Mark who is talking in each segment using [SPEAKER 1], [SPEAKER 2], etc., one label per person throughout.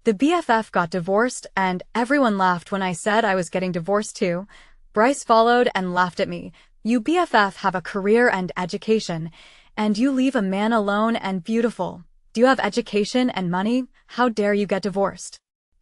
[SPEAKER 1] The BFF got divorced and everyone laughed when I said I was getting divorced too. Bryce followed and laughed at me. You BFF have a career and education, and you leave a man alone and beautiful. Do you have education and money? How dare you get divorced?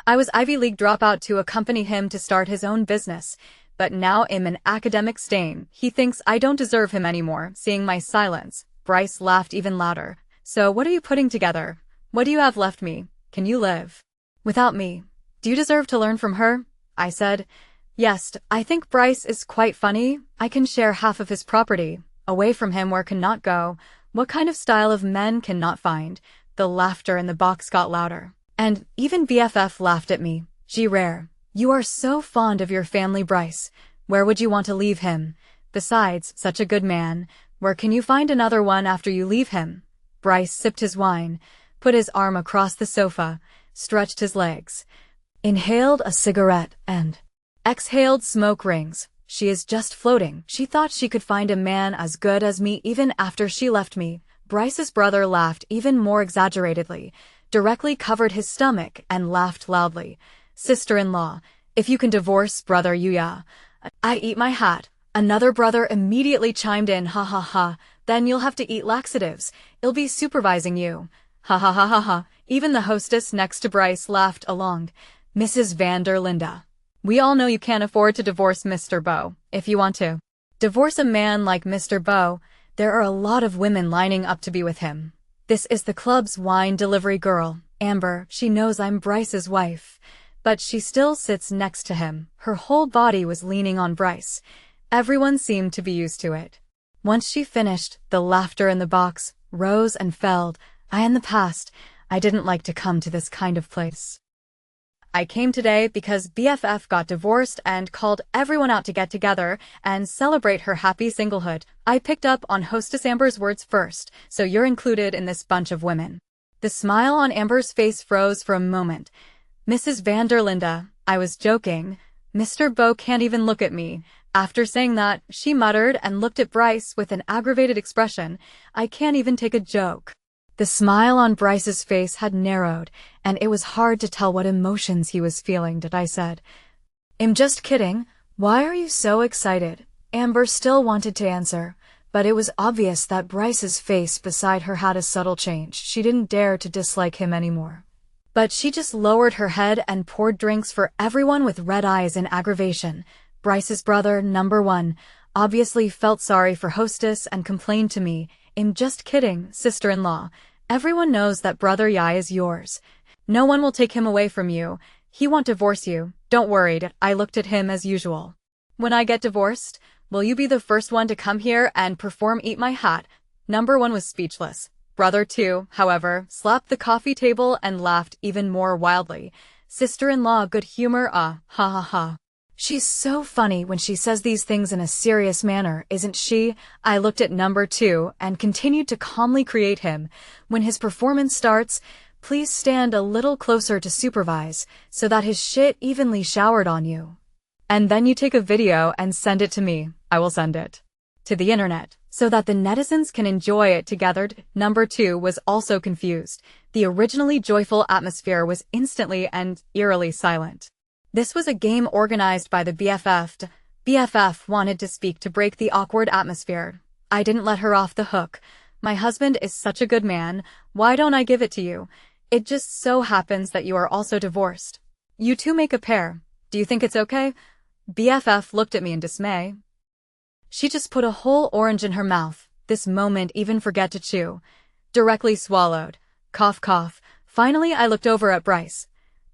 [SPEAKER 1] I was Ivy League dropout to accompany him to start his own business, but now I'm an academic stain. He thinks I don't deserve him anymore. Seeing my silence, Bryce laughed even louder. So what are you putting together? What do you have left me? Can you live without me? Do you deserve to learn from her? I said. Yes, I think Bryce is quite funny. I can share half of his property. Away from him where cannot go. What kind of style of men cannot find? The laughter in the box got louder. And even BFF laughed at me. Gee rare. You are so fond of your family, Bryce. Where would you want to leave him? Besides, such a good man. Where can you find another one after you leave him? Bryce sipped his wine, put his arm across the sofa, stretched his legs, inhaled a cigarette, and exhaled smoke rings. She is just floating. She thought she could find a man as good as me even after she left me. Bryce's brother laughed even more exaggeratedly, directly covered his stomach, and laughed loudly. Sister-in-law, if you can divorce brother Yuya, I eat my hat. Another brother immediately chimed in, ha ha ha, then you'll have to eat laxatives. I'll be supervising you. Ha ha ha ha ha. Even the hostess next to Bryce laughed along. Mrs. van der Linde. We all know you can't afford to divorce Mr. Bo, if you want to. Divorce a man like Mr. Bo, there are a lot of women lining up to be with him. This is the club's wine delivery girl, Amber. She knows I'm Bryce's wife. But she still sits next to him. Her whole body was leaning on Bryce. Everyone seemed to be used to it. Once she finished, the laughter in the box rose and fell. In the past, I didn't like to come to this kind of place. I came today because BFF got divorced and called everyone out to get together and celebrate her happy singlehood. I picked up on hostess Amber's words first, so you're included in this bunch of women. The smile on Amber's face froze for a moment. Mrs. van der Linde, I was joking. Mr. Bo can't even look at me. After saying that, she muttered and looked at Bryce with an aggravated expression. I can't even take a joke. The smile on Bryce's face had narrowed, and it was hard to tell what emotions he was feeling. I said, I'm just kidding. Why are you so excited? Amber still wanted to answer, but it was obvious that Bryce's face beside her had a subtle change. She didn't dare to dislike him anymore. But she just lowered her head and poured drinks for everyone with red eyes in aggravation. Bryce's brother, number one, obviously felt sorry for hostess and complained to me. I'm just kidding, sister-in-law. Everyone knows that brother Yai is yours. No one will take him away from you. He won't divorce you. Don't worry. I looked at him as usual. When I get divorced, will you be the first one to come here and perform Eat My Hat? Number one was speechless. Brother two, however, slapped the coffee table and laughed even more wildly. Sister-in-law, good humor, ha ha ha. She's so funny when she says these things in a serious manner, isn't she? I looked at number two and continued to calmly create him. When his performance starts, please stand a little closer to supervise, so that his shit evenly showered on you. And then you take a video and send it to me. I will send it to the internet, so that the netizens can enjoy it together. Number two was also confused. The originally joyful atmosphere was instantly and eerily silent. This was a game organized by the BFF. BFF wanted to speak to break the awkward atmosphere. I didn't let her off the hook. My husband is such a good man. Why don't I give it to you? It just so happens that you are also divorced. You two make a pair. Do you think it's okay? BFF looked at me in dismay. She just put a whole orange in her mouth. This moment even forget to chew. Directly swallowed. Cough cough. Finally I looked over at Bryce.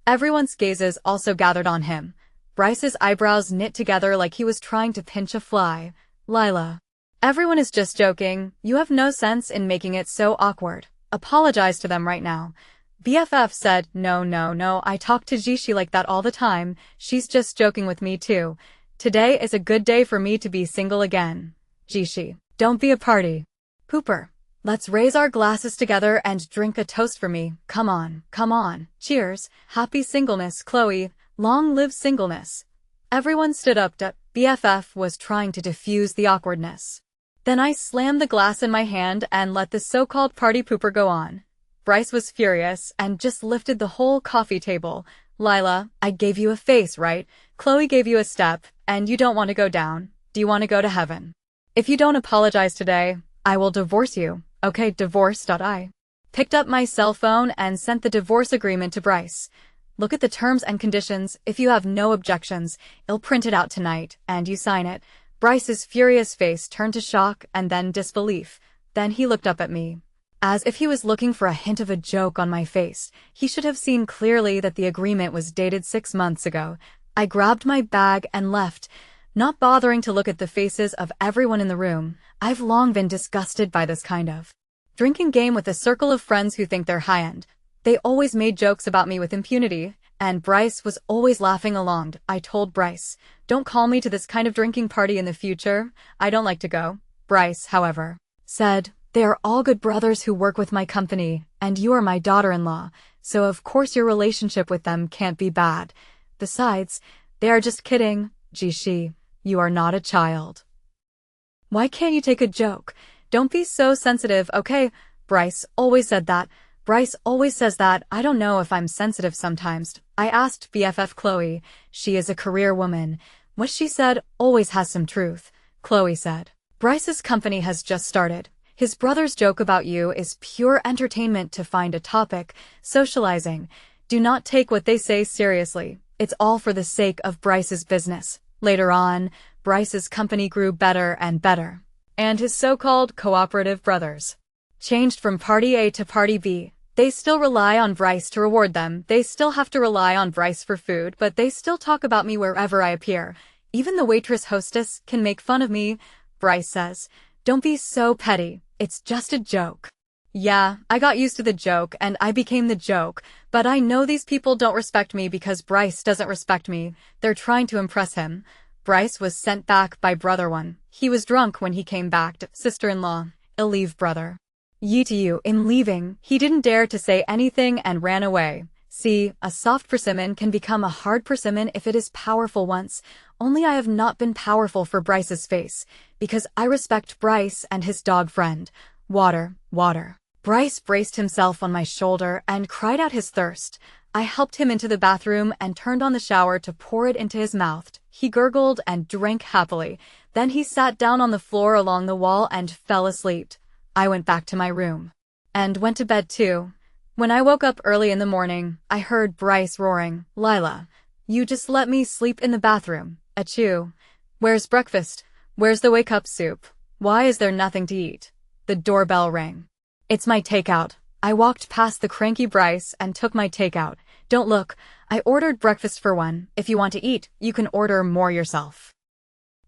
[SPEAKER 1] Everyone's gazes also gathered on him. Bryce's eyebrows knit together like he was trying to pinch a fly. Lila. Everyone is just joking. You have no sense in making it so awkward. Apologize to them right now. BFF said, no, I talk to Jishi like that all the time. She's just joking with me too. Today is a good day for me to be single again. Jishi, don't be a party pooper. Let's raise our glasses together and drink a toast for me. Come on. Cheers. Happy singleness, Chloe. Long live singleness. Everyone stood up. BFF was trying to diffuse the awkwardness. Then I slammed the glass in my hand and let the so-called party pooper go on. Bryce was furious and just lifted the whole coffee table. Lila, I gave you a face, right? Chloe gave you a step, and you don't want to go down. Do you want to go to heaven? If you don't apologize today, I will divorce you. Okay, divorce.I. Picked up my cell phone and sent the divorce agreement to Bryce. Look at the terms and conditions. If you have no objections, I'll print it out tonight, and you sign it. Bryce's furious face turned to shock and then disbelief. Then he looked up at me. As if he was looking for a hint of a joke on my face. He should have seen clearly that the agreement was dated 6 months ago. I grabbed my bag and left, not bothering to look at the faces of everyone in the room. I've long been disgusted by this kind of drinking game with a circle of friends who think they're high-end. They always made jokes about me with impunity, and Bryce was always laughing along. I told Bryce, don't call me to this kind of drinking party in the future. I don't like to go. Bryce, however, said, they are all good brothers who work with my company, and you are my daughter-in-law, so of course your relationship with them can't be bad. Besides, they are just kidding. Gee, you are not a child. Why can't you take a joke? Don't be so sensitive, okay? Bryce always said that. Bryce always says that. I don't know if I'm sensitive sometimes. I asked BFF Chloe. She is a career woman. What she said always has some truth. Chloe said, Bryce's company has just started. His brother's joke about you is pure entertainment to find a topic, socializing. Do not take what they say seriously. It's all for the sake of Bryce's business. Later on, Bryce's company grew better and better, and his so-called cooperative brothers changed from party A to party B. They still rely on Bryce to reward them. They still have to rely on Bryce for food, but they still talk about me wherever I appear. Even the waitress hostess can make fun of me. Bryce says, don't be so petty. It's just a joke. Yeah, I got used to the joke and I became the joke, but I know these people don't respect me because Bryce doesn't respect me. They're trying to impress him. Bryce was sent back by brother one. He was drunk when he came back to sister-in-law. I'll leave, brother. Ye to you, in leaving, he didn't dare to say anything and ran away. See, a soft persimmon can become a hard persimmon if it is powerful once. Only I have not been powerful for Bryce's face, because I respect Bryce and his dog friend. Water, water. Bryce braced himself on my shoulder and cried out his thirst. I helped him into the bathroom and turned on the shower to pour it into his mouth. He gurgled and drank happily. Then he sat down on the floor along the wall and fell asleep. I went back to my room and went to bed too. When I woke up early in the morning, I heard Bryce roaring, Lila, you just let me sleep in the bathroom. Achoo. Where's breakfast? Where's the wake-up soup? Why is there nothing to eat? The doorbell rang. It's my takeout. I walked past the cranky Bryce and took my takeout. Don't look, I ordered breakfast for one. If you want to eat, you can order more yourself.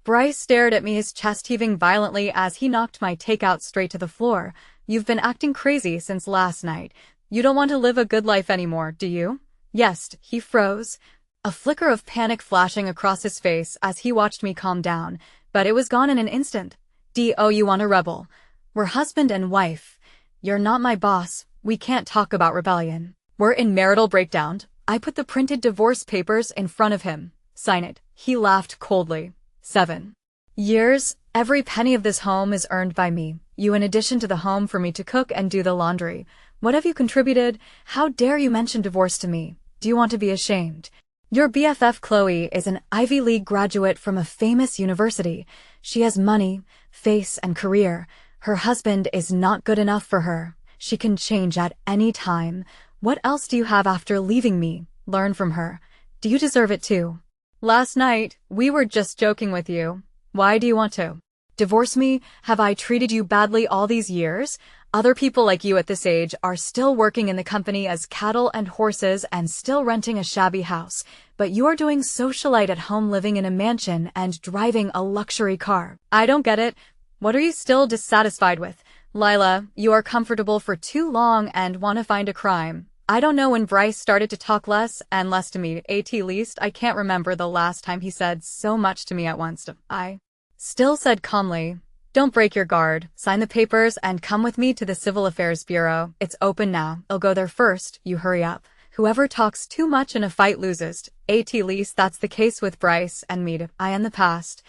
[SPEAKER 1] Bryce stared at me, his chest heaving violently as he knocked my takeout straight to the floor. You've been acting crazy since last night. You don't want to live a good life anymore, do you? Yes, he froze, a flicker of panic flashing across his face as he watched me calm down, but it was gone in an instant. Do you want a rebel? We're husband and wife. You're not my boss. We can't talk about rebellion. We're in marital breakdown. I put the printed divorce papers in front of him. Sign it. He laughed coldly. 7 years, every penny of this home is earned by me. You in addition to the home for me to cook and do the laundry. What have you contributed? How dare you mention divorce to me? Do you want to be ashamed? Your BFF Chloe is an Ivy League graduate from a famous university. She has money, face, and career. Her husband is not good enough for her. She can change at any time. What else do you have after leaving me? Learn from her. Do you deserve it too? Last night, we were just joking with you. Why do you want to divorce me? Have I treated you badly all these years? Other people like you at this age are still working in the company as cattle and horses and still renting a shabby house. But you are doing socialite at home, living in a mansion and driving a luxury car. I don't get it. What are you still dissatisfied with? Lila, you are comfortable for too long and want to find a crime. I don't know when Bryce started to talk less and less to me. At least I can't remember the last time he said so much to me at once. I still said calmly, don't break your guard. Sign the papers and come with me to the Civil Affairs Bureau. It's open now. I'll go there first. You hurry up. Whoever talks too much in a fight loses. At least that's the case with Bryce and me. I in the past.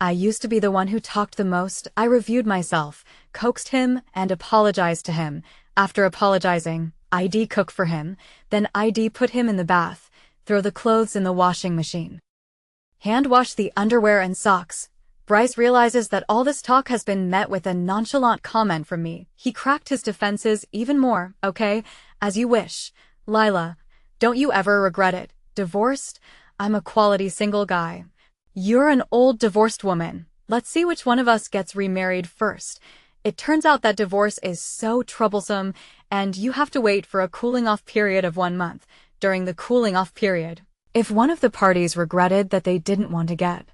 [SPEAKER 1] I used to be the one who talked the most. I reviewed myself, coaxed him, and apologized to him. After apologizing, ID cook for him, then ID put him in the bath, throw the clothes in the washing machine. Hand wash the underwear and socks. Bryce realizes that all this talk has been met with a nonchalant comment from me. He cracked his defenses even more. Okay, as you wish. Lila, don't you ever regret it. Divorced? I'm a quality single guy. You're an old divorced woman. Let's see which one of us gets remarried first. It turns out that divorce is so troublesome, and you have to wait for a cooling-off period of 1 month. During the cooling-off period, if one of the parties regretted that they didn't want to get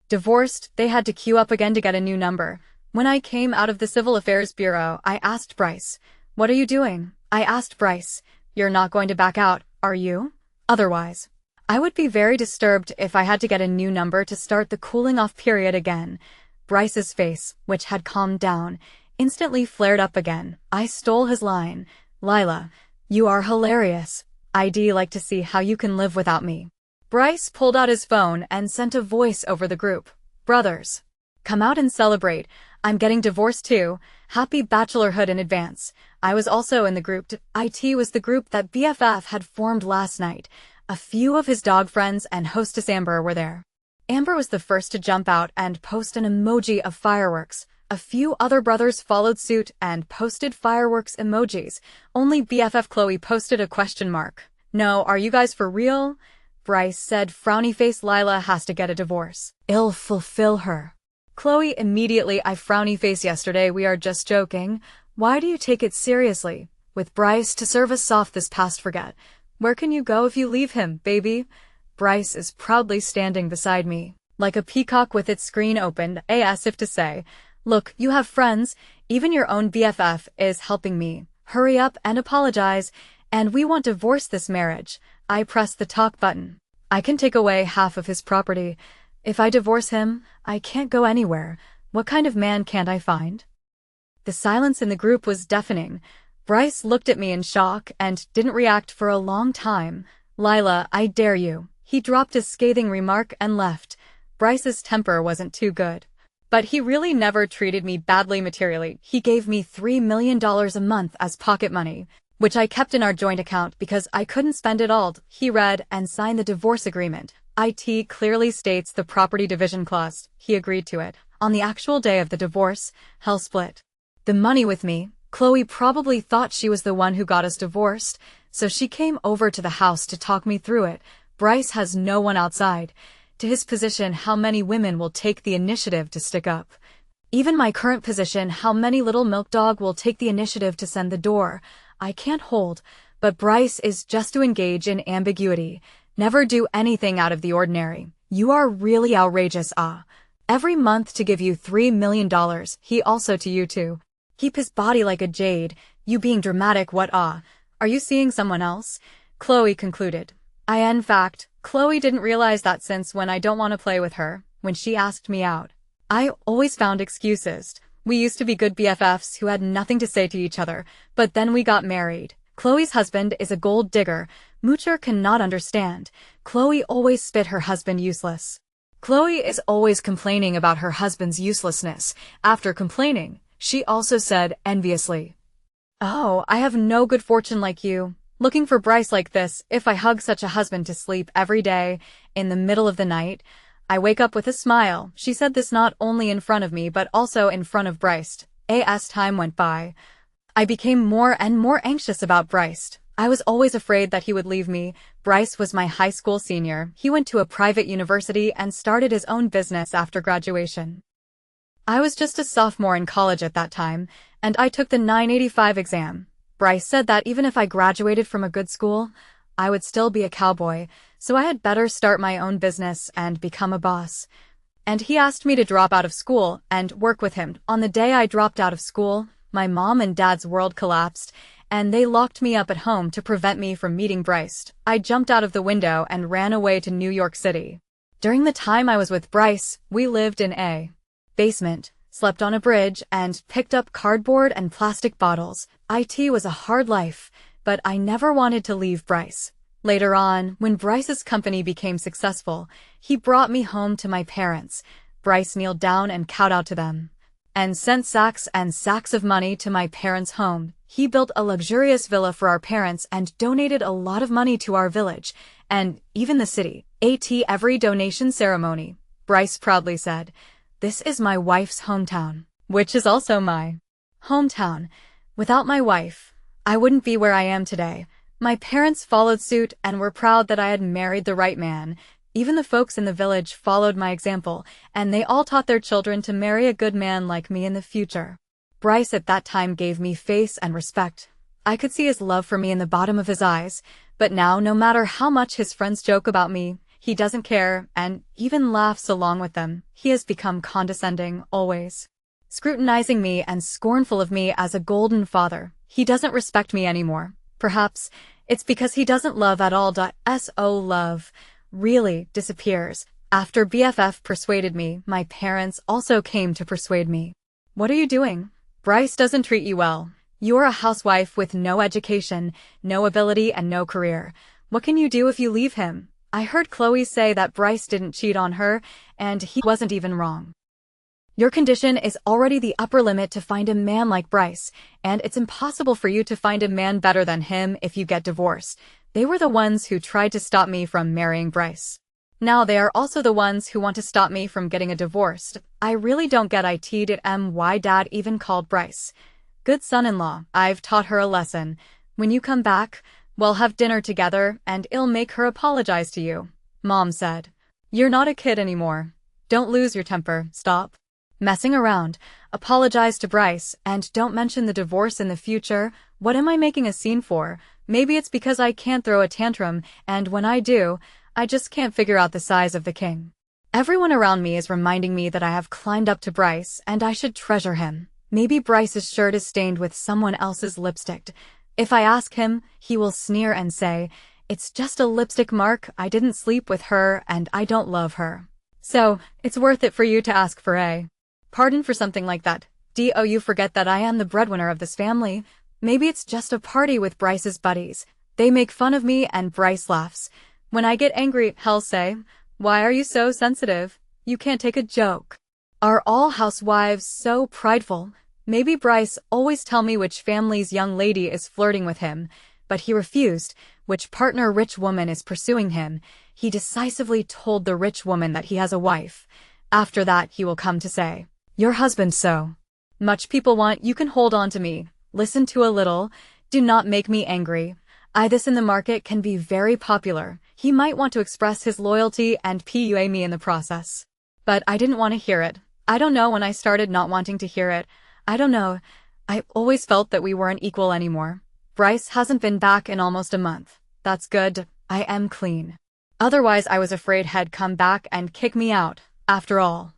[SPEAKER 1] divorced, they had to queue up again to get a new number. When I came out of the Civil Affairs Bureau, I asked Bryce, "What are you doing?" I asked Bryce, "You're not going to back out, are you? Otherwise, I would be very disturbed if I had to get a new number to start the cooling-off period again." Bryce's face, which had calmed down, instantly flared up again. I stole his line. "Lila, you are hilarious. I'd like to see how you can live without me." Bryce pulled out his phone and sent a voice over the group. "Brothers, come out and celebrate. I'm getting divorced too. Happy bachelorhood in advance." I was also in the group. It was the group that BFF had formed last night. A few of his dog friends and hostess Amber were there. Amber was the first to jump out and post an emoji of fireworks. A few other brothers followed suit and posted fireworks emojis. Only BFF Chloe posted a question mark. "No, are you guys for real?" Bryce said, frowny face, "Lila has to get a divorce. It'll fulfill her." Chloe immediately, "I frowny face yesterday, we are just joking. Why do you take it seriously? With Bryce to serve us soft this past forget. Where can you go if you leave him, baby?" Bryce is proudly standing beside me, like a peacock with its screen opened, as if to say, "Look, you have friends, even your own BFF is helping me. Hurry up and apologize, and we won't divorce this marriage." I pressed the talk button. "I can take away half of his property. If I divorce him, I can't go anywhere. What kind of man can't I find?" The silence in the group was deafening. Bryce looked at me in shock and didn't react for a long time. "Lila, I dare you." He dropped his scathing remark and left. Bryce's temper wasn't too good. But he really never treated me badly materially. He gave me $3 million a month as pocket money, which I kept in our joint account because I couldn't spend it all. He read and signed the divorce agreement. It clearly states the property division clause. He agreed to it. On the actual day of the divorce, hell split the money with me. Chloe probably thought she was the one who got us divorced, so she came over to the house to talk me through it. Bryce has no one outside. To his position, how many women will take the initiative to stick up? Even my current position, how many little milk dog will take the initiative to send the door? I can't hold, but Bryce is just to engage in ambiguity. Never do anything out of the ordinary. You are really outrageous, Every month to give you $3 million, he also to you too. Keep his body like a jade, you being dramatic, what Are you seeing someone else? Chloe concluded. In fact, Chloe didn't realize that since when I don't want to play with her, when she asked me out, I always found excuses. We used to be good BFFs who had nothing to say to each other, but then we got married. Chloe's husband is a gold digger. Moocher cannot understand. Chloe always spit her husband useless. Chloe is always complaining about her husband's uselessness. After complaining, she also said enviously, "Oh, I have no good fortune like you. Looking for Bryce like this. If I hug such a husband to sleep every day, in the middle of the night, I wake up with a smile." She said this not only in front of me but also in front of Bryce. As time went by, I became more and more anxious about Bryce. I was always afraid that he would leave me. Bryce was my high school senior. He went to a private university and started his own business after graduation. I was just a sophomore in college at that time, and I took the 985 exam. Bryce said that even if I graduated from a good school, I would still be a cowboy, so I had better start my own business and become a boss. And he asked me to drop out of school and work with him. On the day I dropped out of school, my mom and dad's world collapsed, and they locked me up at home to prevent me from meeting Bryce. I jumped out of the window and ran away to New York City. During the time I was with Bryce, we lived in a basement, slept on a bridge, and picked up cardboard and plastic bottles. It was a hard life, but I never wanted to leave Bryce. Later on, when Bryce's company became successful, he brought me home to my parents. Bryce kneeled down and kowtowed to them, and sent sacks and sacks of money to my parents' home. He built a luxurious villa for our parents and donated a lot of money to our village, and even the city. Every donation ceremony, Bryce proudly said. This is my wife's hometown, which is also my hometown. Without my wife, I wouldn't be where I am today. My parents followed suit and were proud that I had married the right man. Even the folks in the village followed my example, and they all taught their children to marry a good man like me in the future. Bryce at that time gave me face and respect. I could see his love for me in the bottom of his eyes, but now no matter how much his friends joke about me, he doesn't care and even laughs along with them. He has become condescending, always scrutinizing me and scornful of me as a golden father. He doesn't respect me anymore. Perhaps it's because he doesn't love at all. So love really disappears. After BFF persuaded me, my parents also came to persuade me. What are you doing? Bryce doesn't treat you well. You're a housewife with no education, no ability, and no career. What can you do if you leave him? I heard Chloe say that Bryce didn't cheat on her, and he wasn't even wrong. Your condition is already the upper limit to find a man like Bryce, and it's impossible for you to find a man better than him if you get divorced. They were the ones who tried to stop me from marrying Bryce. Now they are also the ones who want to stop me from getting a divorce. I really don't get why Dad even called Bryce good son-in-law. I've taught her a lesson. When you come back, we'll have dinner together and I'll make her apologize to you. Mom said. You're not a kid anymore. Don't lose your temper. Stop messing around. Apologize to Bryce and don't mention the divorce in the future. What am I making a scene for? Maybe it's because I can't throw a tantrum, and when I do, I just can't figure out the size of the king. Everyone around me is reminding me that I have climbed up to Bryce and I should treasure him. Maybe Bryce's shirt is stained with someone else's lipstick. If I ask him, he will sneer and say, it's just a lipstick mark. I didn't sleep with her and I don't love her. So, it's worth it for you to ask for a pardon for something like that. Do you forget that I am the breadwinner of this family? Maybe it's just a party with Bryce's buddies. They make fun of me and Bryce laughs. When I get angry, he'll say, why are you so sensitive? You can't take a joke. Are all housewives so prideful? Maybe Bryce always tell me which family's young lady is flirting with him, but he refused. Which partner rich woman is pursuing him? He decisively told the rich woman that he has a wife. After that he will come to say, your husband so much people want, you can hold on to me. Listen to a little. Do not make me angry. This in the market can be very popular. He might want to express his loyalty and PUA me in the process. But I didn't want to hear it. I don't know when I started not wanting to hear it. I don't know. I always felt that we weren't equal anymore. Bryce hasn't been back in almost a month. That's good. I am clean. Otherwise I was afraid he'd come back and kick me out. After all,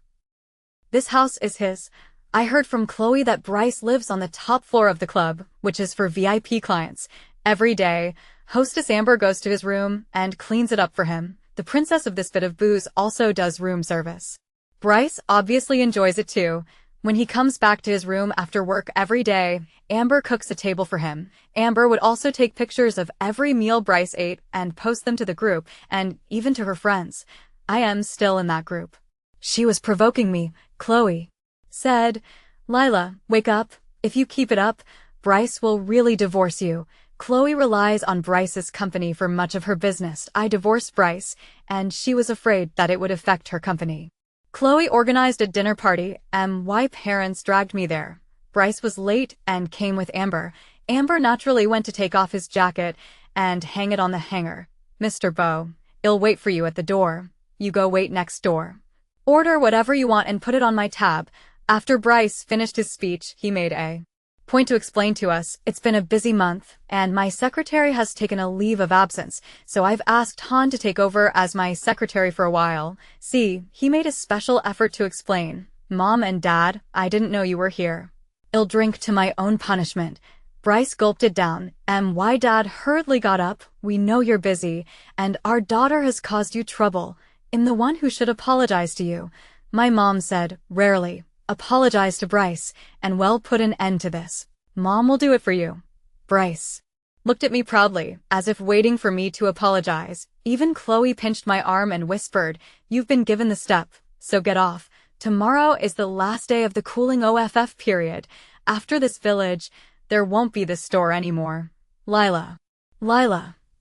[SPEAKER 1] this house is his. I heard from Chloe that Bryce lives on the top floor of the club, which is for VIP clients. Every day, hostess Amber goes to his room and cleans it up for him. The princess of this bit of booze also does room service. Bryce obviously enjoys it too. When he comes back to his room after work every day, Amber cooks a table for him. Amber would also take pictures of every meal Bryce ate and post them to the group, and even to her friends. I am still in that group. She was provoking me, Chloe said. Lila, wake up. If you keep it up, Bryce will really divorce you. Chloe relies on Bryce's company for much of her business. I divorced Bryce, and she was afraid that it would affect her company. Chloe organized a dinner party, and my parents dragged me there. Bryce was late and came with Amber. Amber naturally went to take off his jacket and hang it on the hanger. Mr. Beau, I'll wait for you at the door. You go wait next door. Order whatever you want and put it on my tab. After Bryce finished his speech, he made a point to explain to us, it's been a busy month, and my secretary has taken a leave of absence, so I've asked Han to take over as my secretary for a while. See, he made a special effort to explain. Mom and Dad, I didn't know you were here. I'll drink to my own punishment. Bryce gulped it down, and why Dad hurriedly got up. We know you're busy, and our daughter has caused you trouble. I'm the one who should apologize to you. My mom said, rarely. Apologize to Bryce, and well put an end to this. Mom will do it for you. Bryce looked at me proudly, as if waiting for me to apologize. Even Chloe pinched my arm and whispered, you've been given the step, so get off. Tomorrow is the last day of the cooling off period. After this village, There won't be this store anymore. Lila.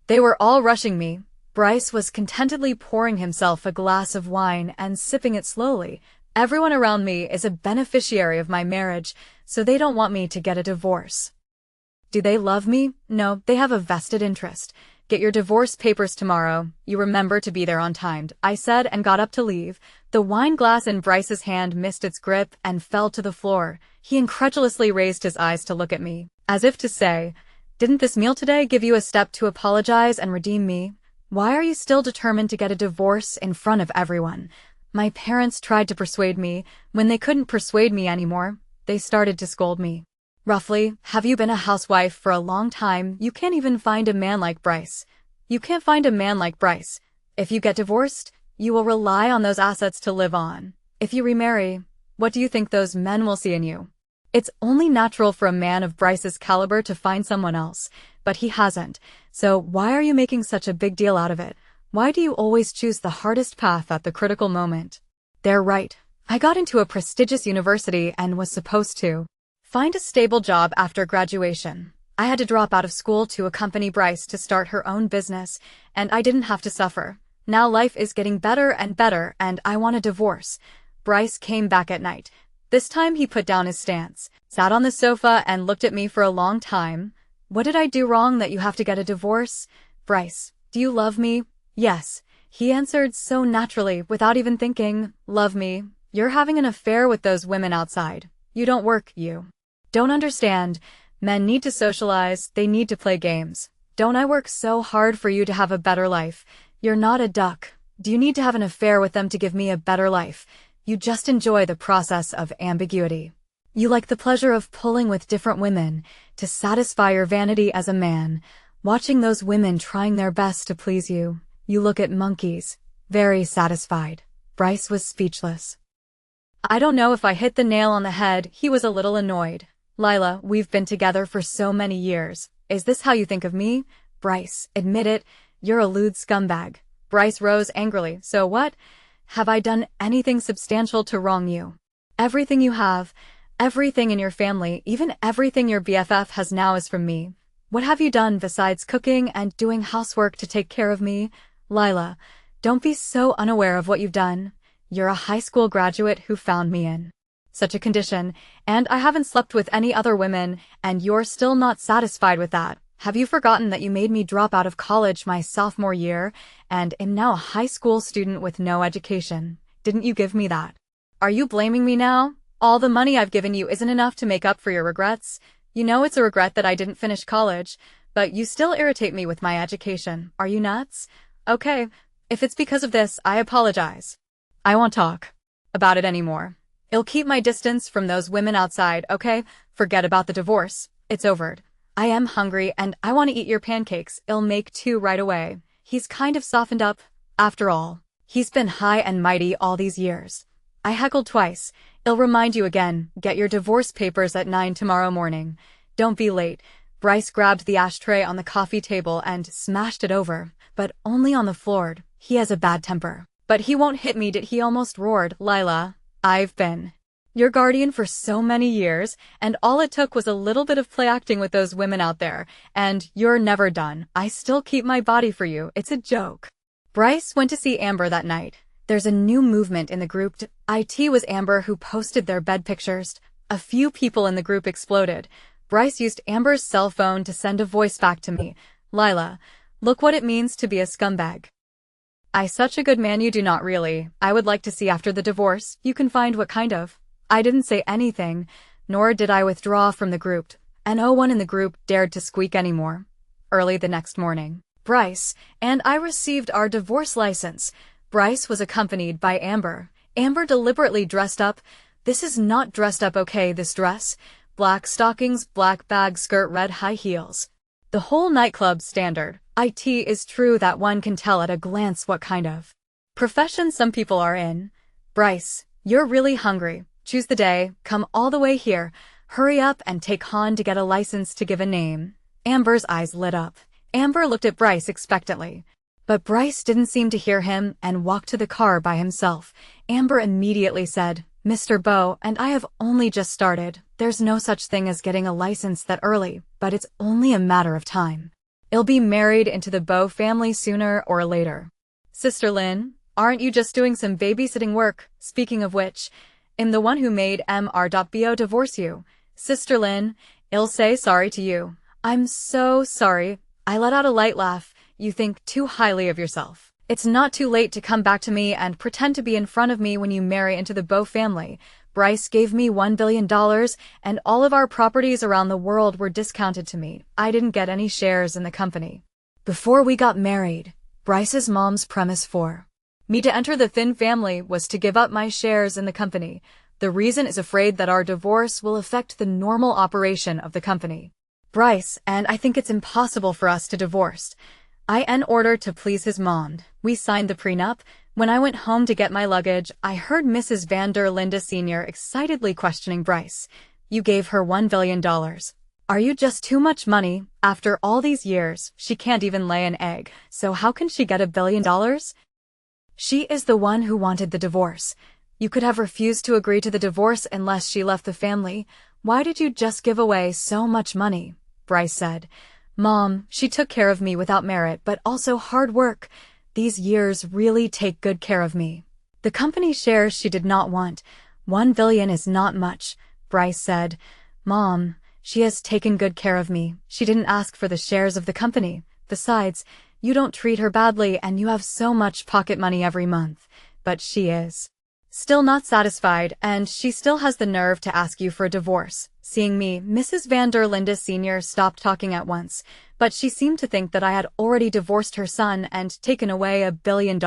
[SPEAKER 1] They were all rushing me. Bryce was contentedly pouring himself a glass of wine and sipping it slowly. Everyone around me is a beneficiary of my marriage, so they don't want me to get a divorce. Do they love me? No, they have a vested interest. Get your divorce papers tomorrow. You remember to be there on time, I said and got up to leave. The wine glass in Bryce's hand missed its grip and fell to the floor. He incredulously raised his eyes to look at me, as if to say, "Didn't this meal today give you a step to apologize and redeem me? Why are you still determined to get a divorce in front of everyone?" My parents tried to persuade me. When they couldn't persuade me anymore, they started to scold me. Roughly, have you been a housewife for a long time? You can't even find a man like Bryce. You can't find a man like Bryce. If you get divorced, you will rely on those assets to live on. If you remarry, what do you think those men will see in you? It's only natural for a man of Bryce's caliber to find someone else, but he hasn't. So why are you making such a big deal out of it? Why do you always choose the hardest path at the critical moment? They're right. I got into a prestigious university and was supposed to find a stable job after graduation. I had to drop out of school to accompany Bryce to start her own business, and I didn't have to suffer. Now life is getting better, and I want a divorce. Bryce came back at night. This time he put down his stance, sat on the sofa and looked at me for a long time. What did I do wrong that you have to get a divorce? Bryce, do you love me? Yes. He answered so naturally, without even thinking. Love me? You're having an affair with those women outside. You don't work, you don't understand. Men need to socialize, they need to play games. Don't I work so hard for you to have a better life? You're not a duck. Do you need to have an affair with them to give me a better life? You just enjoy the process of ambiguity. You like the pleasure of pulling with different women to satisfy your vanity as a man, watching those women trying their best to please you. You look at monkeys, very satisfied. Bryce was speechless. I don't know if I hit the nail on the head. He was a little annoyed. Lila, we've been together for so many years. Is this how you think of me? Bryce, admit it. You're a lewd scumbag. Bryce rose angrily. So what? Have I done anything substantial to wrong you? Everything you have, everything in your family, even everything your BFF has now is from me. What have you done besides cooking and doing housework to take care of me? Lila, don't be so unaware of what you've done. You're a high school graduate who found me in such a condition, and I haven't slept with any other women, and you're still not satisfied with that. Have you forgotten that you made me drop out of college my sophomore year, and am now a high school student with no education? Didn't you give me that? Are you blaming me now? All the money I've given you isn't enough to make up for your regrets. You know it's a regret that I didn't finish college, but you still irritate me with my education. Are you nuts? Okay, if it's because of this, I apologize. I won't talk about it anymore. I'll keep my distance from those women outside, okay? Forget about the divorce. It's over. I am hungry and I want to eat your pancakes. I'll make 2 right away. He's kind of softened up. After all, he's been high and mighty all these years. I heckled twice. I'll remind you again. Get your divorce papers at 9 tomorrow morning. Don't be late. Bryce grabbed the ashtray on the coffee table and smashed it over, but only on the floor. He has a bad temper. But he won't hit me, did he? Almost roared. Lila, I've been your guardian for so many years, and all it took was a little bit of play acting with those women out there, and you're never done. I still keep my body for you. It's a joke. Bryce went to see Amber that night. There's a new movement in the group. It was Amber who posted their bed pictures. A few people in the group exploded. Bryce used Amber's cell phone to send a voice back to me. Lila, look what it means to be a scumbag. I such a good man you do not really. I would like to see after the divorce, you can find what kind of. I didn't say anything, nor did I withdraw from the group. And no one in the group dared to squeak anymore. Early the next morning, Bryce and I received our divorce license. Bryce was accompanied by Amber. Amber deliberately dressed up. This is not dressed up, okay, this dress. Black stockings, black bag skirt, red high heels. The whole nightclub standard. It is true that one can tell at a glance what kind of profession some people are in. Bryce, you're really hungry. Choose the day, come all the way here. Hurry up and take Han to get a license to give a name. Amber's eyes lit up. Amber looked at Bryce expectantly. But Bryce didn't seem to hear him and walked to the car by himself. Amber immediately said, Mr. Bow and I have only just started. There's no such thing as getting a license that early, but it's only a matter of time. I'll be married into the Bow family sooner or later. Sister Lynn, aren't you just doing some babysitting work? Speaking of which, I'm the one who made Mr.Bo divorce you. Sister Lynn, I'll say sorry to you. I'm so sorry. I let out a light laugh. You think too highly of yourself. It's not too late to come back to me and pretend to be in front of me when you marry into the Bow family. Bryce gave me $1 billion, and all of our properties around the world were discounted to me. I didn't get any shares in the company. Before we got married, Bryce's mom's premise for me to enter the Thin family was to give up my shares in the company. The reason is afraid that our divorce will affect the normal operation of the company. Bryce and I think it's impossible for us to divorce. In order to please his mom, we signed the prenup. When I went home to get my luggage, I heard Mrs. van der Linde Sr. excitedly questioning Bryce. You gave her $1 billion. Are you just too much money? After all these years, she can't even lay an egg, so how can she get $1 billion? She is the one who wanted the divorce. You could have refused to agree to the divorce unless she left the family. Why did you just give away so much money? Bryce said. Mom, she took care of me without merit, but also hard work. These years really take good care of me. The company shares she did not want. $1 billion is not much, Bryce said. Mom, she has taken good care of me. She didn't ask for the shares of the company. Besides, you don't treat her badly and you have so much pocket money every month. But she is still not satisfied, and she still has the nerve to ask you for a divorce. Seeing me, Mrs. van der Linde Sr. stopped talking at once, but she seemed to think that I had already divorced her son and taken away $1 billion.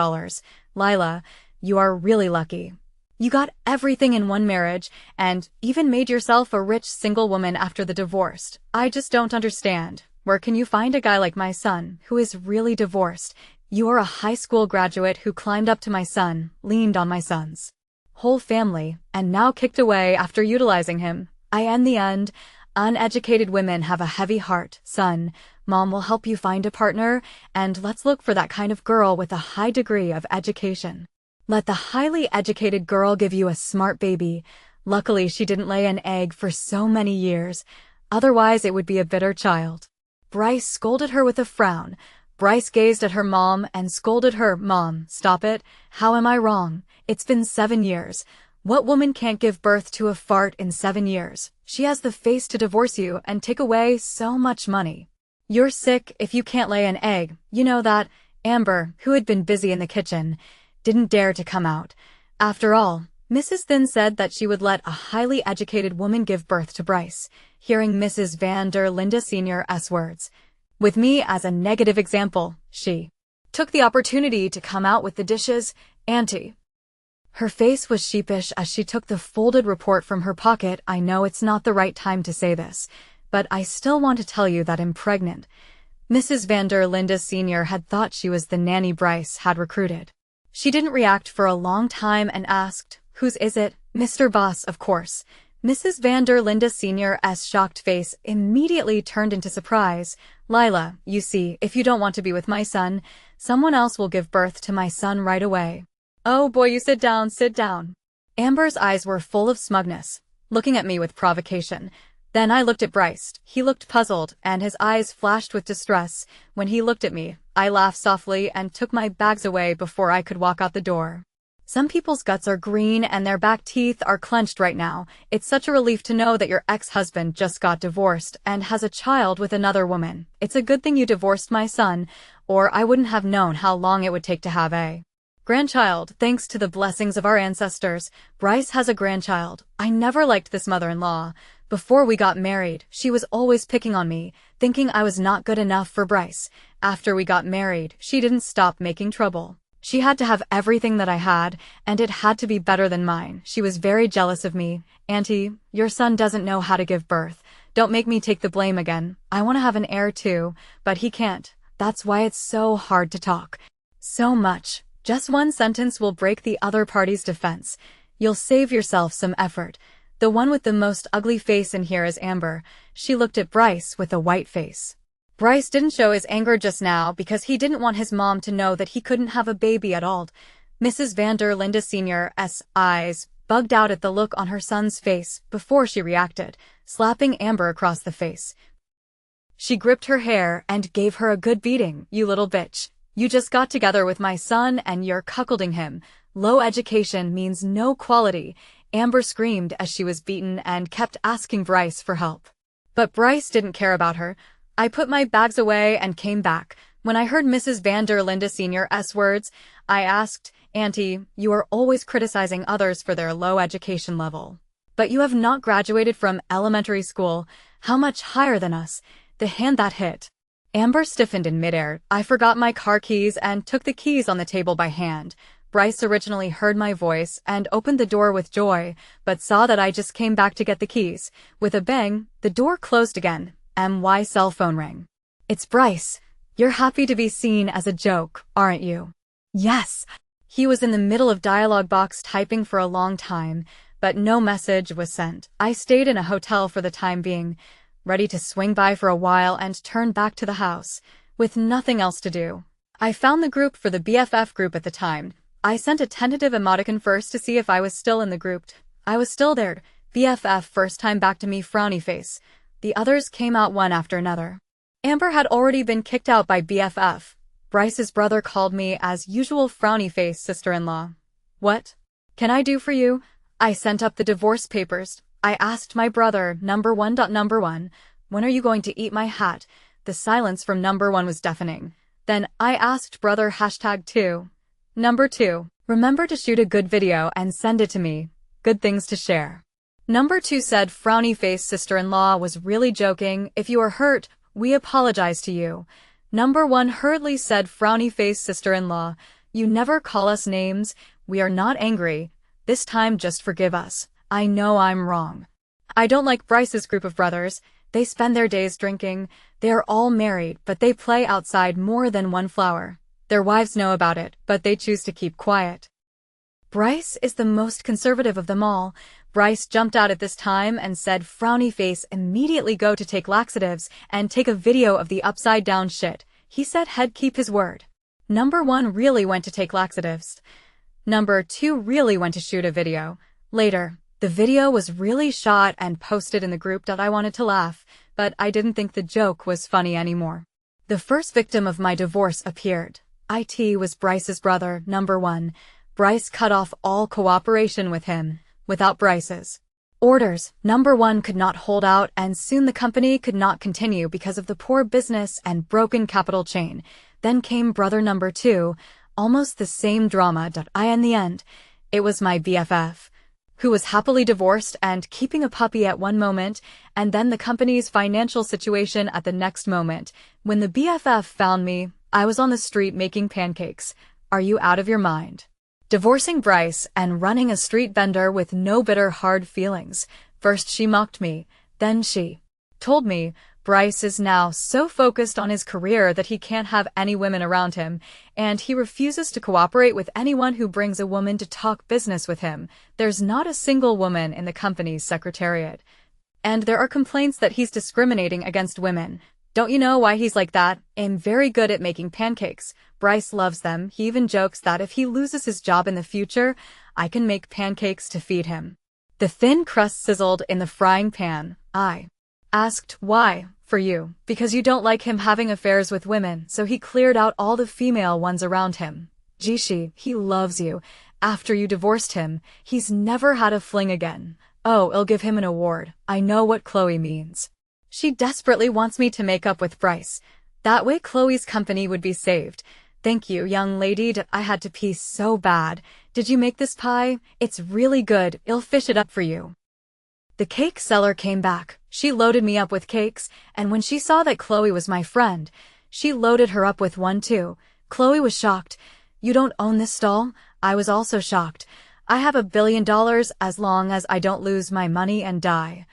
[SPEAKER 1] Lila, you are really lucky. You got everything in one marriage, and even made yourself a rich single woman after the divorce. I just don't understand. Where can you find a guy like my son, who is really divorced? You are a high school graduate who climbed up to my son, leaned on my son's whole family, and now kicked away after utilizing him. In the end, uneducated women have a heavy heart. Son, Mom will help you find a partner, and let's look for that kind of girl with a high degree of education. Let the highly educated girl give you a smart baby. Luckily, she didn't lay an egg for so many years. Otherwise, it would be a bitter child. Bryce scolded her with a frown. Bryce gazed at her mom and scolded her. Mom, stop it. How am I wrong? It's been 7 years. What woman can't give birth to a fart in 7 years? She has the face to divorce you and take away so much money. You're sick if you can't lay an egg. You know that. Amber, who had been busy in the kitchen, didn't dare to come out. After all, Mrs. Thin said that she would let a highly educated woman give birth to Bryce. Hearing Mrs. van der Linde Sr.'s words, with me as a negative example, she took the opportunity to come out with the dishes. Auntie. Her face was sheepish as she took the folded report from her pocket. I know it's not the right time to say this, but I still want to tell you that I'm pregnant. Mrs. van der Linde Sr. had thought she was the nanny Bryce had recruited. She didn't react for a long time and asked, whose is it? Mr. Boss, of course. Mrs. van der Linde Sr.'s shocked face immediately turned into surprise. Lila, you see, if you don't want to be with my son, someone else will give birth to my son right away. Oh boy, you sit down, sit down. Amber's eyes were full of smugness, looking at me with provocation. Then I looked at Bryce. He looked puzzled, and his eyes flashed with distress. When he looked at me, I laughed softly and took my bags away before I could walk out the door. Some people's guts are green and their back teeth are clenched right now. It's such a relief to know that your ex-husband just got divorced and has a child with another woman. It's a good thing you divorced my son, or I wouldn't have known how long it would take to have a grandchild. Thanks to the blessings of our ancestors, Bryce has a grandchild. I never liked this mother-in-law. Before we got married, she was always picking on me, thinking I was not good enough for Bryce. After we got married, she didn't stop making trouble. She had to have everything that I had, and it had to be better than mine. She was very jealous of me. Auntie, your son doesn't know how to give birth. Don't make me take the blame again. I want to have an heir too, but he can't. That's why it's so hard to talk. So much. Just one sentence will break the other party's defense. You'll save yourself some effort. The one with the most ugly face in here is Amber. She looked at Bryce with a white face. Bryce didn't show his anger just now because he didn't want his mom to know that he couldn't have a baby at all. Mrs. van der Linde Sr.'s eyes bugged out at the look on her son's face before she reacted, slapping Amber across the face. She gripped her hair and gave her a good beating. "You little bitch. You just got together with my son and you're cuckolding him. Low education means no quality," Amber screamed as she was beaten and kept asking Bryce for help. But Bryce didn't care about her. I put my bags away and came back. When I heard Mrs. van der Linde Sr.'s words, I asked, "Auntie, you are always criticizing others for their low education level. But you have not graduated from elementary school. How much higher than us?" The hand that hit Amber stiffened in midair. I forgot my car keys and took the keys on the table by hand. Bryce originally heard my voice and opened the door with joy, but saw that I just came back to get the keys. With a bang, the door closed again. My cell phone rang. "It's Bryce. You're happy to be seen as a joke, aren't you?" "Yes." He was in the middle of dialogue box typing for a long time, but no message was sent. I stayed in a hotel for the time being, ready to swing by for a while and turn back to the house, with nothing else to do. I found the group for the BFF group at the time. I sent a tentative emoticon first to see if I was still in the group. I was still there. BFF first time back to me frowny face. The others came out one after another. Amber had already been kicked out by BFF. Bryce's brother called me as usual frowny face sister-in-law. "What can I do for you?" I sent up the divorce papers. I asked my brother, number one, "When are you going to eat my hat?" The silence from number one was deafening. Then I asked brother #2. Number 2, "Remember to shoot a good video and send it to me. Good things to share." Number 2 said frowny face sister-in-law was really joking. "If you are hurt, we apologize to you." Number 1 hurriedly said frowny face sister-in-law, "You never call us names. We are not angry. This time just forgive us. I know I'm wrong." I don't like Bryce's group of brothers. They spend their days drinking. They are all married, but they play outside more than one flower. Their wives know about it, but they choose to keep quiet. Bryce is the most conservative of them all. Bryce jumped out at this time and said, "Frowny face, immediately go to take laxatives and take a video of the upside down shit." He said he'd keep his word. Number 1 really went to take laxatives. Number 2 really went to shoot a video. Later, the video was really shot and posted in the group that I wanted to laugh, but I didn't think the joke was funny anymore. The first victim of my divorce appeared. It was Bryce's brother, number 1. Bryce cut off all cooperation with him. Without Bryce's orders, number 1 could not hold out, and soon the company could not continue because of the poor business and broken capital chain. Then came brother number 2, almost the same drama. In the end, it was my BFF, who was happily divorced and keeping a puppy at one moment, and then the company's financial situation at the next moment. When the BFF found me, I was on the street making pancakes. Are you out of your mind? Divorcing Bryce and running a street vendor with no bitter hard feelings. First she mocked me, then she told me Bryce is now so focused on his career that he can't have any women around him, and he refuses to cooperate with anyone who brings a woman to talk business with him. There's not a single woman in the company's secretariat. And there are complaints that he's discriminating against women. Don't you know why he's like that? I'm very good at making pancakes. Bryce loves them. He even jokes that if he loses his job in the future, I can make pancakes to feed him. The thin crust sizzled in the frying pan. I asked, "Why? For you." "Because you don't like him having affairs with women, so he cleared out all the female ones around him." "Jishi, he loves you. After you divorced him, he's never had a fling again." "Oh, I'll give him an award. I know what Chloe means. She desperately wants me to make up with Bryce. That way Chloe's company would be saved." "Thank you, young lady. I had to pee so bad. Did you make this pie? It's really good. I'll fish it up for you." The cake seller came back. She loaded me up with cakes, and when she saw that Chloe was my friend, she loaded her up with one too. Chloe was shocked. "You don't own this stall?" I was also shocked. "I have $1 billion as long as I don't lose my money and die.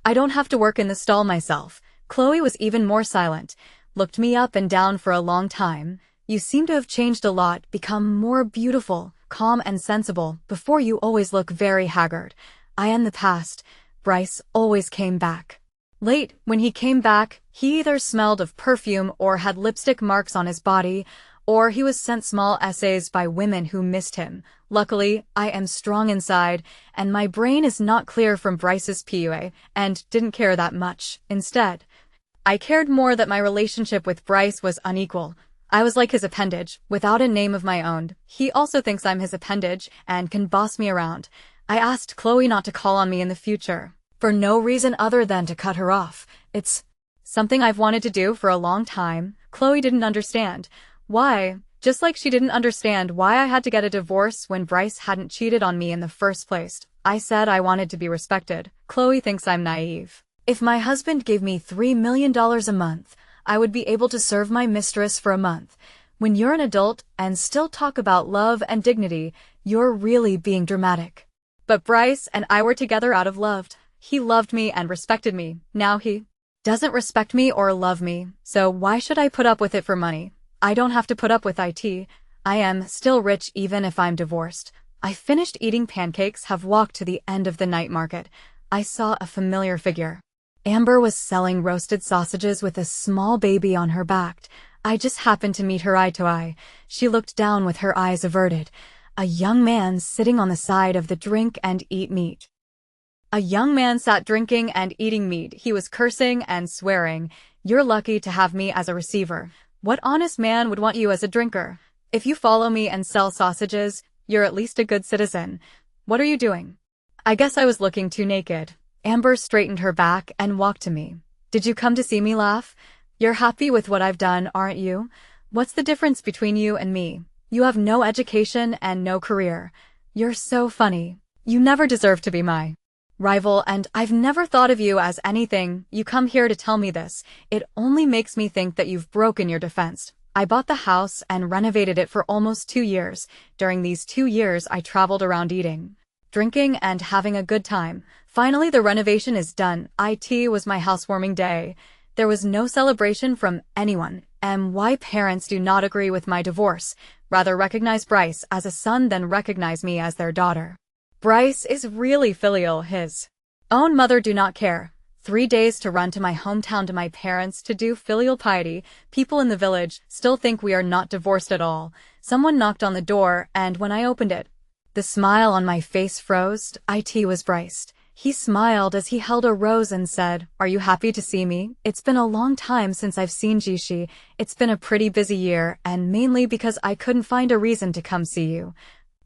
[SPEAKER 1] I don't have to work in the stall myself." Chloe was even more silent, looked me up and down for a long time. "You seem to have changed a lot, become more beautiful, calm and sensible. Before you always look very haggard." I am the past. Bryce always came back late. When he came back, he either smelled of perfume or had lipstick marks on his body, or he was sent small essays by women who missed him. Luckily, I am strong inside, and my brain is not clear from Bryce's PUA, and didn't care that much. Instead, I cared more that my relationship with Bryce was unequal. I was like his appendage, without a name of my own. He also thinks I'm his appendage, and can boss me around. I asked Chloe not to call on me in the future, for no reason other than to cut her off. It's something I've wanted to do for a long time. Chloe didn't understand. Why? Just like she didn't understand why I had to get a divorce when Bryce hadn't cheated on me in the first place. I said I wanted to be respected. Chloe thinks I'm naive. If my husband gave me $3 million a month, I would be able to serve my mistress for a month. When you're an adult and still talk about love and dignity, you're really being dramatic. But Bryce and I were together out of love. He loved me and respected me. Now he doesn't respect me or love me, so why should I put up with it for money? I don't have to put up with it. I am still rich even if I'm divorced. I finished eating pancakes, have walked to the end of the night market. I saw a familiar figure. Amber was selling roasted sausages with a small baby on her back. I just happened to meet her eye to eye. She looked down with her eyes averted. A young man sitting on the side of the drink and eat meat. A young man sat drinking and eating meat. He was cursing and swearing. You're lucky to have me as a receiver. What honest man would want you as a drinker? If you follow me and sell sausages, you're at least a good citizen. What are you doing? I guess I was looking too naked. Amber straightened her back and walked to me. Did you come to see me laugh? You're happy with what I've done, aren't you? What's the difference between you and me? You have no education and no career. You're so funny. You never deserve to be my rival, and I've never thought of you as anything. You come here to tell me this. It only makes me think that you've broken your defense. I bought the house and renovated it for almost 2 years. During these 2 years, I traveled around eating, drinking, and having a good time. Finally, the renovation is done. It was my housewarming day. There was no celebration from anyone. My parents do not agree with my divorce. Rather recognize Bryce as a son than recognize me as their daughter. Bryce is really filial. His own mother do not care. 3 days to run to my hometown to my parents to do filial piety. People in the village still think we are not divorced at all. Someone knocked on the door, and when I opened it, the smile on my face froze. It was Bryce. He smiled as he held a rose and said, "Are you happy to see me? It's been a long time since I've seen Jishi. It's been a pretty busy year, and mainly because I couldn't find a reason to come see you.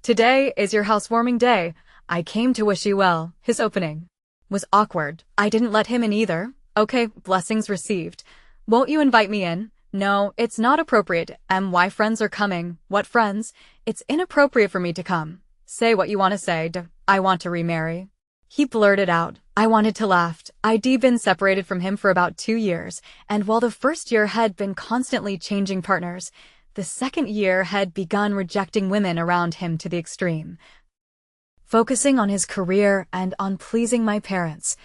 [SPEAKER 1] Today is your housewarming day. I came to wish you well." His opening was awkward. I didn't let him in either. Okay, blessings received. Won't you invite me in? No, it's not appropriate. My friends are coming. What friends? It's inappropriate for me to come. Say what you want to say. I want to remarry. He blurted out. I wanted to laugh. I'd been separated from him for about 2 years, and while the first year had been constantly changing partners, the second year had begun rejecting women around him to the extreme, focusing on his career and on pleasing my parents.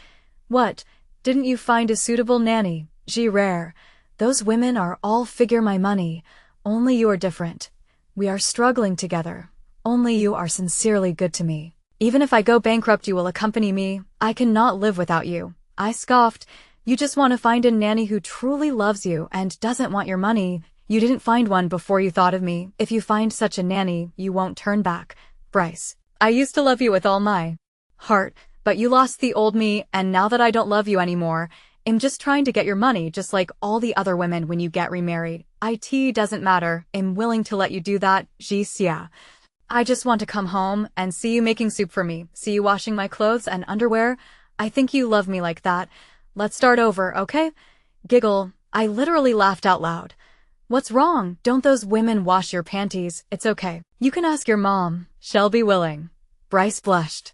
[SPEAKER 1] What? Didn't you find a suitable nanny? Rare. Those women are all figure my money. Only you are different. We are struggling together. Only you are sincerely good to me. Even if I go bankrupt, you will accompany me. I cannot live without you. I scoffed. You just want to find a nanny who truly loves you and doesn't want your money. You didn't find one before you thought of me. If you find such a nanny, you won't turn back. Bryce. I used to love you with all my heart, but you lost the old me, and now that I don't love you anymore, I'm just trying to get your money just like all the other women when you get remarried. It doesn't matter. I'm willing to let you do that. Jisia. I just want to come home and see you making soup for me, see you washing my clothes and underwear. I think you love me like that. Let's start over, okay? Giggle. I literally laughed out loud. What's wrong? Don't those women wash your panties? It's okay. You can ask your mom. She'll be willing. Bryce blushed.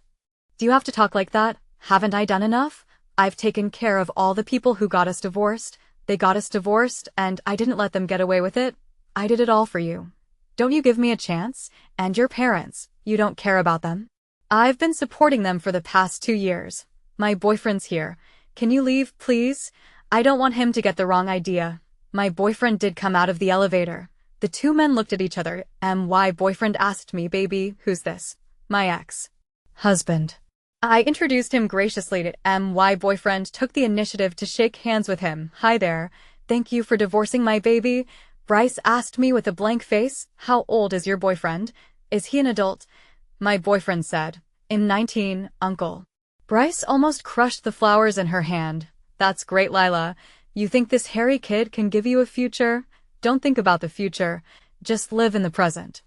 [SPEAKER 1] Do you have to talk like that? Haven't I done enough? I've taken care of all the people who got us divorced. They got us divorced, and I didn't let them get away with it. I did it all for you. Don't you give me a chance? And your parents, you don't care about them? I've been supporting them for the past 2 years. My boyfriend's here. Can you leave, please? I don't want him to get the wrong idea. My boyfriend did come out of the elevator. The two men looked at each other. My boyfriend asked me, "Baby, who's this?" My ex-husband. I introduced him graciously to my boyfriend took the initiative to shake hands with him. Hi there. Thank you for divorcing my baby. Bryce asked me with a blank face. How old is your boyfriend? Is he an adult? My boyfriend said, I'm 19, uncle. Bryce almost crushed the flowers in her hand. That's great, Lila. You think this hairy kid can give you a future? Don't think about the future. Just live in the present.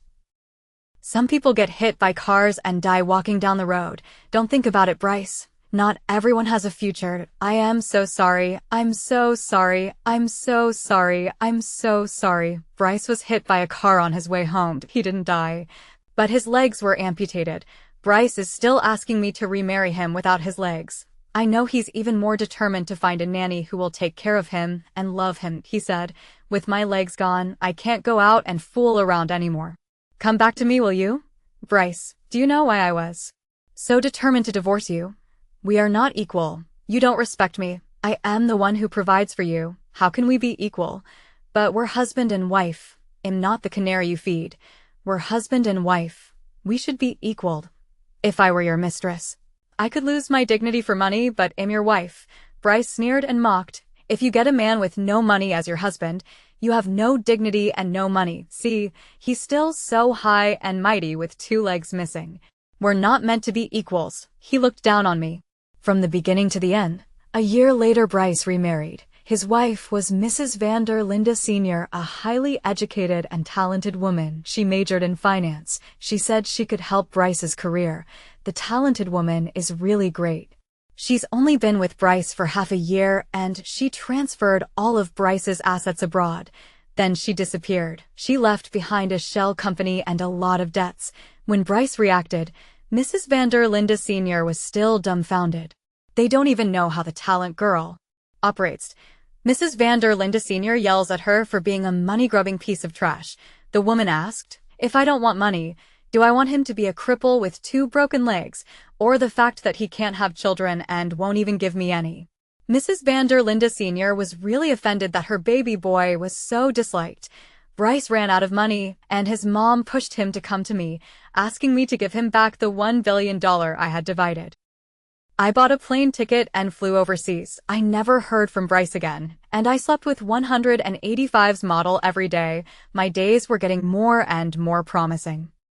[SPEAKER 1] Some people get hit by cars and die walking down the road. Don't think about it, Bryce. Not everyone has a future. I am so sorry. I'm so sorry. I'm so sorry. I'm so sorry. Bryce was hit by a car on his way home. He didn't die, but his legs were amputated. Bryce is still asking me to remarry him without his legs. I know he's even more determined to find a nanny who will take care of him and love him, he said. With my legs gone, I can't go out and fool around anymore. Come back to me, will you? Bryce, do you know why I was so determined to divorce you? We are not equal. You don't respect me. I am the one who provides for you. How can we be equal? But we're husband and wife. I'm not the canary you feed. We're husband and wife. We should be equaled. If I were your mistress, I could lose my dignity for money, but I'm your wife. Bryce sneered and mocked. If you get a man with no money as your husband, you have no dignity and no money. See, he's still so high and mighty with 2 legs missing. We're not meant to be equals. He looked down on me. From the beginning to the end. A year later, Bryce remarried. His wife was Mrs. van der Linde Sr., a highly educated and talented woman. She majored in finance. She said she could help Bryce's career. The talented woman is really great. She's only been with Bryce for half a year, and she transferred all of Bryce's assets abroad. Then she disappeared. She left behind a shell company and a lot of debts. When Bryce reacted, Mrs. van der Linde Sr. was still dumbfounded. They don't even know how the talent girl operates. Mrs. van der Linde Sr. yells at her for being a money-grubbing piece of trash. The woman asked, if I don't want money, do I want him to be a cripple with 2 broken legs, or the fact that he can't have children and won't even give me any? Mrs. van der Linde Sr. was really offended that her baby boy was so disliked. Bryce ran out of money, and his mom pushed him to come to me, asking me to give him back the $1 billion I had divided. I bought a plane ticket and flew overseas. I never heard from Bryce again, and I slept with 185's model every day. My days were getting more and more promising.